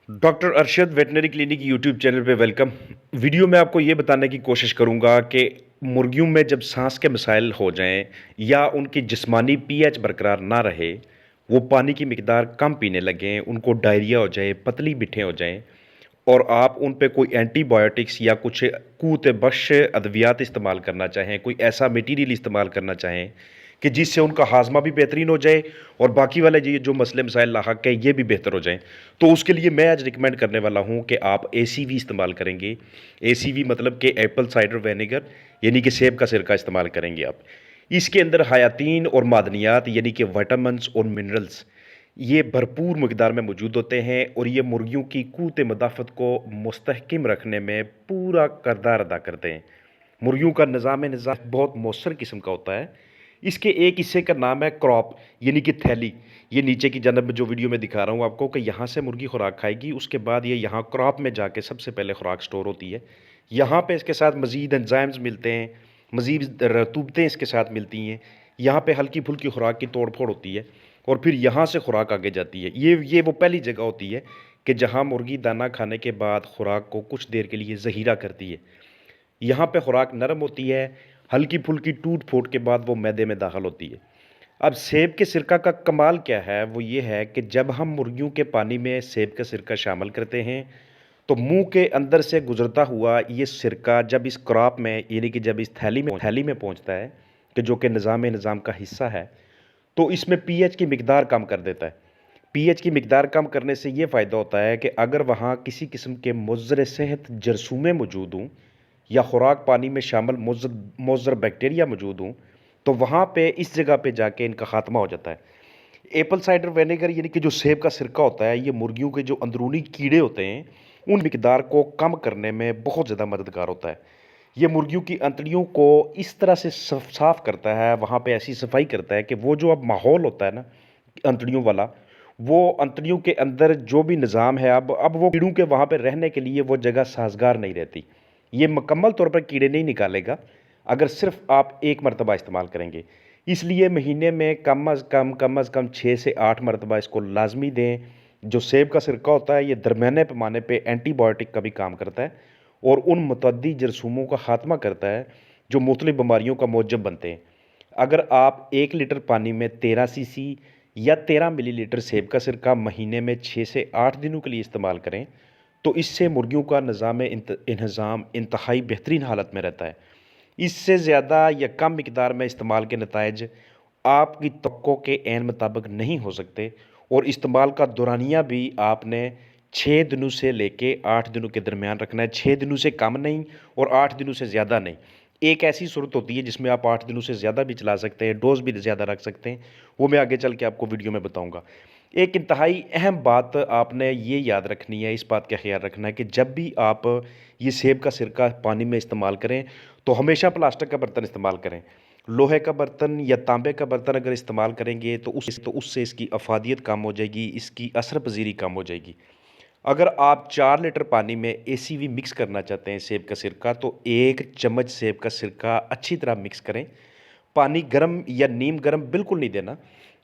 Doctor Arshad veterinary clinic YouTube channel पे welcome. Video में आपको ये बताने की कोशिश करूँगा कि मुर्गियों में जब सांस के मसाइल हो जाएं या उनकी जिस्मानी पीएच बरकरार ना रहे, वो पानी की मिकदार कम पीने लगें, उनको डायरिया हो जाए, पतली बिठें हो जाएं और आप उन पे कोई एंटीबायोटिक्स या कुछ क़ुव्वत बख्श अद्वियात इस्तेमाल करना चाहें, कोई ऐसा मटीरियल इस्तेमाल करना चाहें कि जिससे उनका हाज़मा भी बेहतरीन हो जाए और बाकी वाले ये जो मसले मसाइल लाहक हैं ये भी बेहतर हो जाएँ। तो उसके लिए मैं आज रिकमेंड करने वाला हूँ कि आप एसीवी इस्तेमाल करेंगे। एसीवी मतलब कि एप्पल साइडर विनेगर यानी कि सेब का सिरका इस्तेमाल करेंगे आप। इसके अंदर हयातीन और मादनियात यानी कि विटामिन्स और मिनरल्स ये भरपूर मकदार में मौजूद होते हैं और ये मुर्गियों की क़ुव्वत मदाफ़त को मुस्तहकम रखने में पूरा किरदार अदा करते हैं। मुर्गियों का निज़ाम बहुत मौसर किस्म का होता है। इसके एक हिस्से का नाम है क्रॉप यानी कि थैली। ये नीचे की जानब में जो वीडियो में दिखा रहा हूँ आपको कि यहाँ से मुर्गी खुराक खाएगी, उसके बाद ये यहाँ क्रॉप में जाके सबसे पहले खुराक स्टोर होती है। यहाँ पे इसके साथ मज़ीद एंजाइम्स मिलते हैं, मज़ीद रतूबतें इसके साथ मिलती हैं। यहाँ पे हल्की-फुल्की खुराक की तोड़-फोड़ होती है और फिर यहाँ से खुराक आगे जाती है। ये वो पहली जगह होती है कि जहाँ मुर्गी दाना खाने के बाद खुराक को कुछ देर के लिए ज़हीरा करती है। यहाँ पे खुराक नरम होती है, हल्की-फुल्की टूट-फूट के बाद वो मैदे में दाखिल होती है। अब सेब के सिरका का कमाल क्या है, वो ये है कि जब हम मुर्गियों के पानी में सेब का सिरका शामिल करते हैं, तो मुँह के अंदर से गुज़रता हुआ ये सिरका जब इस क्रॉप में यानी कि जब इस थैली में पहुँचता है, कि जो कि निज़ाम का हिस्सा है, तो इसमें पीएच की मिकदार कम कर देता है। पीएच की मिकदार कम करने से ये फ़ायदा होता है कि अगर वहाँ किसी किस्म के मुज़र सेहत जरासीमें मौजूद हों या खुराक पानी में शामिल मुज़र बैक्टीरिया मौजूद हों, तो वहाँ पे इस जगह पे जाके इनका ख़ात्मा हो जाता है। एप्पल साइडर विनेगर यानी कि जो सेब का सिरका होता है, ये मुर्गियों के जो अंदरूनी कीड़े होते हैं, उन मिकदार को कम करने में बहुत ज़्यादा मददगार होता है। ये मुर्गियों की अंतड़ियों को इस तरह से साफ़ करता है, वहाँ पे ऐसी सफाई करता है कि वो जो अब माहौल होता है ना, अंतड़ियों वाला, वो अंतड़ियों के अंदर जो भी निज़ाम है अब वो कीड़ों के वहाँ पे रहने के लिए वो जगह साज़गार नहीं रहती। ये मुकम्मल तौर पर कीड़े नहीं निकालेगा, अगर सिर्फ़ आप 1 मरतबा इस्तेमाल करेंगे। इसलिए महीने में कम अज़ कम 6 से 8 मरतबा इसको लाज़मी दें। जो सेब का सिरका होता है, ये दरमियाने पैमाने पे एंटीबायोटिक का भी काम करता है और उन मुतअद्दी जरासीमों का ख़ात्मा करता है, जो मुख्तलिफ़ बीमारियों का मूजब बनते हैं। अगर आप 1 लीटर पानी में 13 सीसी या 13 मिलीलीटर सेब का सिरका महीने में 6 से 8 दिनों के लिए इस्तेमाल करें, तो इससे मुर्गियों का इंतज़ाम इंतहाई बेहतरीन हालत में रहता है। इससे ज़्यादा या कम मिकदार में इस्तेमाल के नताइज आपकी तवक्को के ऐन मुताबिक नहीं हो सकते और इस्तेमाल का दौरानिया भी आपने 6 दिनों से लेके 8 दिनों के दरमियान रखना है। 6 दिनों से कम नहीं और 8 दिनों से ज़्यादा नहीं। एक ऐसी सूरत होती है जिसमें आप 8 दिनों से ज़्यादा भी चला सकते हैं, डोज़ भी ज़्यादा रख सकते हैं, वो मैं आगे चल के आपको वीडियो में बताऊँगा। एक इंतहाई अहम बात आपने ये याद रखनी है, इस बात का ख़्याल रखना है कि जब भी आप ये सेब का सिरका पानी में इस्तेमाल करें, तो हमेशा प्लास्टिक का बर्तन इस्तेमाल करें। लोहे का बर्तन या तांबे का बर्तन अगर इस्तेमाल करेंगे तो उससे इसकी अफ़ादियत कम हो जाएगी, इसकी असर पज़ीरी कम हो जाएगी। अगर आप 4 लीटर पानी में एसीवी मिक्स करना चाहते हैं सेब का सिरका, तो 1 चम्मच सेब का सिरका अच्छी तरह मिक्स करें। पानी गर्म या नीम गर्म बिल्कुल नहीं देना,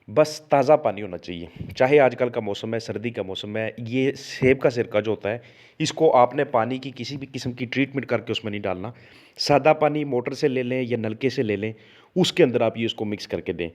बस ताज़ा पानी होना चाहिए। चाहे आजकल का मौसम है, सर्दी का मौसम है, ये सेब का सिरका जो होता है, इसको आपने पानी की किसी भी किस्म की ट्रीटमेंट करके उसमें नहीं डालना। सादा पानी मोटर से ले लें या नलके से ले लें, उसके अंदर आप ये इसको मिक्स करके दें।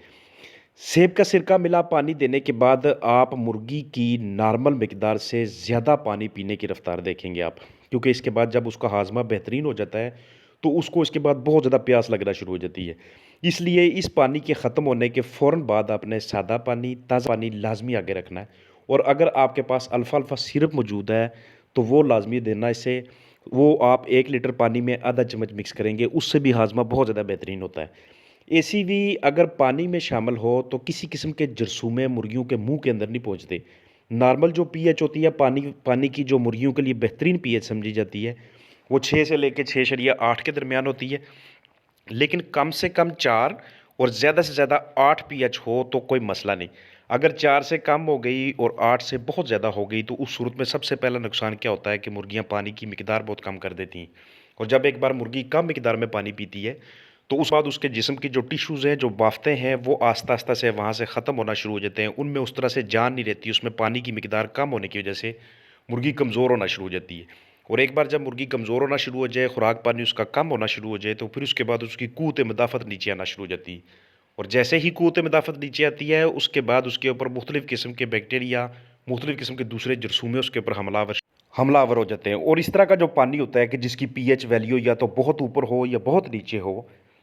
सेब का सिरका मिला पानी देने के बाद आप मुर्गी की नॉर्मल मिकदार से ज़्यादा पानी पीने की रफ़्तार देखेंगे आप, क्योंकि इसके बाद जब उसका हाज़मा बेहतरीन हो जाता है, तो उसको इसके बाद बहुत ज़्यादा प्यास लगना शुरू हो जाती है। इसलिए इस पानी के ख़त्म होने के फ़ौरन बाद आपने सादा पानी, ताज़ा पानी लाज़मी आगे रखना है और अगर आपके पास अल्फ़ा-अल्फ़ा सिरप मौजूद है, तो वो लाज़मी देना इससे। वो आप 1 लीटर पानी में आधा चम्मच मिक्स करेंगे, उससे भी हाज़मा बहुत ज़्यादा बेहतरीन होता है। एसीवी अगर पानी में शामिल हो तो किसी किस्म के जरसूमे मुर्गियों के मुंह के अंदर नहीं पहुंचते। नॉर्मल जो पीएच होती है पानी पानी की, जो मुर्गियों के लिए बेहतरीन पीएच समझी जाती है, वो 6 से लेकर 6.8 के दरमियान होती है। लेकिन कम से कम 4 और ज़्यादा से ज़्यादा 8 पीएच हो तो कोई मसला नहीं। अगर 4 से कम हो गई और 8 से बहुत ज़्यादा हो गई, तो उस सूरत में सबसे पहला नुकसान क्या होता है कि मुर्गियाँ पानी की मिकदार बहुत कम कर देती हैं और जब एक बार मुर्गी कम मिकदार में पानी पीती है, तो उस बाद उसके जिस्म की जो टिश्यूज़ हैं, जो बाफ़तें हैं, वो आस्ता-आस्ता से वहाँ से ख़त्म होना शुरू हो जाते हैं। उनमें उस तरह से जान नहीं रहती, उसमें पानी की मिकदार कम होने की वजह से मुर्गी कमज़ोर होना शुरू हो जाती है। और एक बार जब मुर्गी कमज़ोर होना शुरू हो जाए, खुराक पानी उसका कम होना शुरू हो जाए, तो फिर उसके बाद उसकी क़ुव्वत मदाफ़त नीचे आना शुरू हो जाती है। और जैसे ही क़ुव्वत मदाफ़त नीचे आती है, उसके बाद उसके ऊपर मुख्तलिफ़ किस्म के बैक्टीरिया, मुख्तलिफ़ किस्म के दूसरे जरासीम उसके ऊपर हमलावर हो जाते हैं। और इस तरह का जो पानी होता है कि जिसकी पीएच वैल्यू या तो बहुत ऊपर हो या बहुत नीचे हो,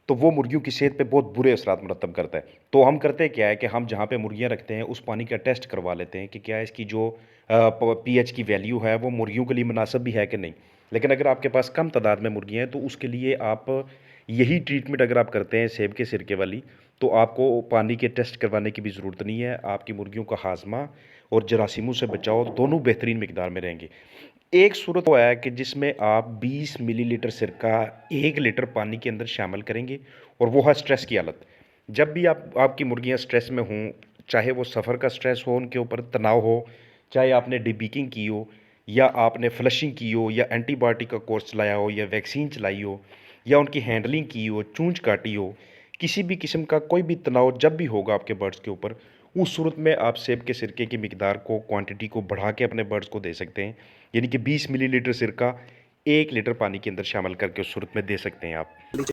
तो वो मुर्गियों की सेहत पे बहुत बुरे असरात मुरतब करता है। तो हम करते क्या है कि हम जहाँ पे मुर्गियाँ रखते हैं, उस पानी का टेस्ट करवा लेते हैं कि क्या इसकी जो पीएच की वैल्यू है, वो मुर्गियों के लिए मुनासिब भी है कि नहीं। लेकिन अगर आपके पास कम तादाद में मुर्गियाँ हैं, तो उसके लिए आप यही ट्रीटमेंट अगर आप करते हैं सेब के सिरके वाली, तो आपको पानी के टेस्ट करवाने की भी ज़रूरत नहीं है। आपकी मुर्गियों का हाज़मा और जरासीमों से बचाव दोनों बेहतरीन मिकदार में रहेंगे। एक सूरत वो है कि जिसमें आप 20 मिलीलीटर सिरका 1 लीटर पानी के अंदर शामिल करेंगे, और वो है स्ट्रेस की हालत। जब भी आपकी मुर्गियाँ स्ट्रेस में हों, चाहे वो सफ़र का स्ट्रेस हो, उनके ऊपर तनाव हो, चाहे आपने डिबीकिंग की हो, या आपने फ्लशिंग की हो, या एंटीबायोटिक का कोर्स चलाया हो, या वैक्सीन चलाई हो, या उनकी हैंडलिंग की हो, चूंच काटी हो, किसी भी किस्म का कोई भी तनाव जब भी होगा आपके बर्ड्स के ऊपर, उस सूरत में आप सेब के सिरके की मिकदार को, क्वांटिटी को बढ़ा के अपने बर्ड्स को दे सकते हैं। यानी कि 20 मिलीलीटर सिरका 1 लीटर पानी के अंदर शामिल करके उस सूरत में दे सकते हैं आप।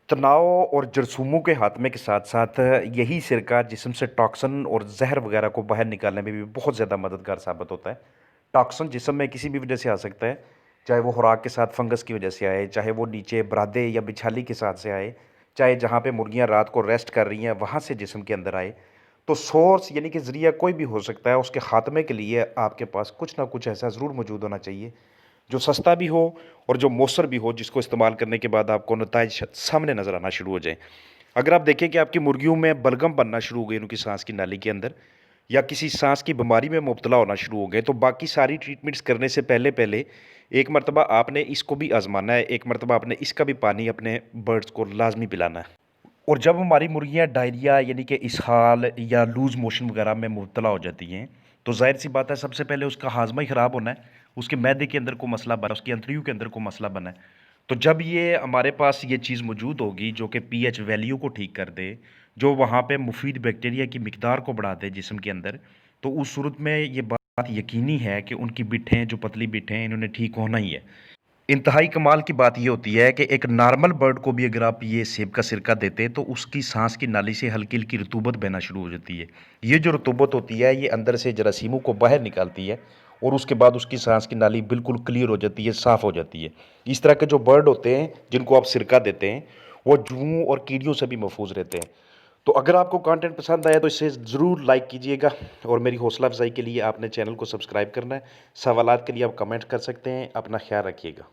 तनाव और जरासीमों के खात्मे के साथ साथ यही सिरका जिस्म से टॉक्सिन और जहर वगैरह को बाहर निकालने में भी बहुत ज़्यादा मददगार साबित होता है। टॉक्सिन जिस्म में किसी भी वजह से आ सकता है, चाहे वो खुराक के साथ फंगस की वजह से आए, चाहे वो नीचे बरादे या बिछाली के साथ से आए, चाहे जहाँ पे मुर्गियाँ रात को रेस्ट कर रही हैं वहाँ से जिस्म के अंदर आए। तो सोर्स यानी कि ज़रिया कोई भी हो सकता है, उसके खात्मे के लिए आपके पास कुछ ना कुछ ऐसा ज़रूर मौजूद होना चाहिए जो सस्ता भी हो और जो मौसर भी हो, जिसको इस्तेमाल करने के बाद आपको नताइज सामने नज़र आना शुरू हो जाए। अगर आप देखें कि आपकी मुर्गियों में बलगम बनना शुरू हो गई उनकी सांस की नाली के अंदर, या किसी सांस की बीमारी में मुब्तला होना शुरू हो गए, तो बाकी सारी ट्रीटमेंट्स करने से पहले पहले एक मरतबा आपने इसको भी आजमाना है, एक मरतबा आपने इसका भी पानी अपने बर्ड्स को लाजमी पिलाना है। और जब हमारी मुर्गियाँ डायरिया यानी कि इसहाल या लूज़ मोशन वगैरह में मुब्तला हो जाती हैं, तो ज़ाहिर सी बात है सबसे पहले उसका हाज़मा ही ख़राब होना है, उसके मैदे के अंदर कोई मसला बना, उसकी अंतड़ियों के अंदर कोई मसला बना है। तो जब ये हमारे पास ये चीज़ मौजूद होगी जो कि पीएच वैल्यू को ठीक कर दे, जो वहाँ पे मुफीद बैक्टीरिया की मिकदार को बढ़ा दे जिस्म के अंदर, तो उस सूरत में ये बात यकीनी है कि उनकी बिट्ठें, जो पतली बिट्ठें हैं, इन्होंने ठीक होना ही है। इंतहाई कमाल की बात ये होती है कि एक नॉर्मल बर्ड को भी अगर आप ये सेब का सिरका देते तो उसकी सांस की नाली से हल्की हल्की रतूबत बहना शुरू हो जाती है। ये जो रतूबत होती है ये अंदर से जरासीमों को बाहर निकालती है, और उसके बाद उसकी सांस की नाली बिल्कुल क्लियर हो जाती है, साफ़ हो जाती है। इस तरह के जो बर्ड होते हैं जिनको आप सिरका देते हैं, वो जुओं और कीड़ियों से भी महफूज रहते हैं। तो अगर आपको कंटेंट पसंद आया तो इसे ज़रूर लाइक कीजिएगा, और मेरी हौसला अफजाई के लिए आपने चैनल को सब्सक्राइब करना है। सवालात के लिए आप कमेंट कर सकते हैं। अपना ख्याल रखिएगा।